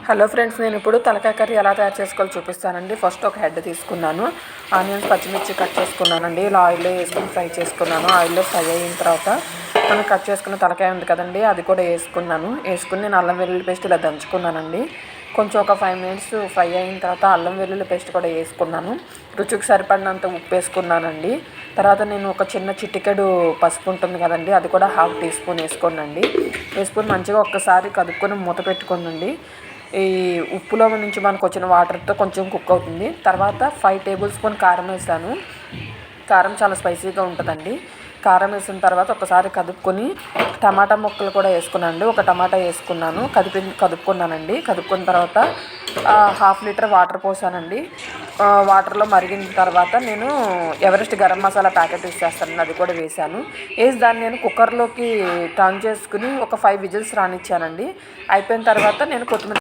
Hello friends, నేను ఇప్పుడు తలకాయ కర్రీ ఎలా తయారు చేసుకోవాలో చూపిస్తానండి. ఫస్ట్ ఒక హెడ్ తీసుకున్నాను, ఆనియన్స్ పచ్చిమిర్చి కట్ చేసుకున్నానండి. ఇలా ఆయిల్లో వేసుకుని ఫ్రై చేసుకున్నాను. ఆయిల్లో ఫ్రై అయిన తర్వాత మనం కట్ చేసుకున్న తలకాయ ఉంది కదండి, అది కూడా వేసుకుని నేను అల్లం వెల్లుల్లి పేస్ట్ ఇలా దంచుకున్నానండి. కొంచెం ఒక 5 మినిట్స్ ఫ్రై అయిన తర్వాత అల్లం వెల్లుల్లి పేస్ట్ కూడా వేసుకున్నాను. రుచికి సరిపడినంత ఉప్పు వేసుకున్నానండి. తర్వాత నేను ఒక చిన్న చిటికెడు పసుపు ఉంటుంది కదండి, అది కూడా ½ టీ స్పూన్ వేసుకొని మంచిగా ఒక్కసారి కదుపుకొని మూత పెట్టుకోనండి. ఈ ఉప్పులో నుంచి మనకు వచ్చిన వాటర్తో కొంచెం కుక్ అవుతుంది. తర్వాత 5 టేబుల్ స్పూన్ కారం వేసాను. కారం చాలా స్పైసీగా ఉంటుందండి. కారం వేసిన తర్వాత ఒకసారి కదుపుకొని టమాటా ముక్కలు కూడా వేసుకున్నానండి. ఒక టమాటా వేసుకున్నాను, కదుపుకున్నానండి. కదుపుకున్న తర్వాత 1/2 లీటర్ వాటర్ పోసానండి. వాటర్లో మరిగిన తర్వాత నేను Everest garam masala packet use చేస్తానండి, అది కూడా వేసాను. దాన్ని నేను కుక్కర్లోకి టర్న్ చేసుకుని ఒక 5 విజిల్స్ రానిచ్చానండి. అయిపోయిన తర్వాత నేను కొత్తిమీర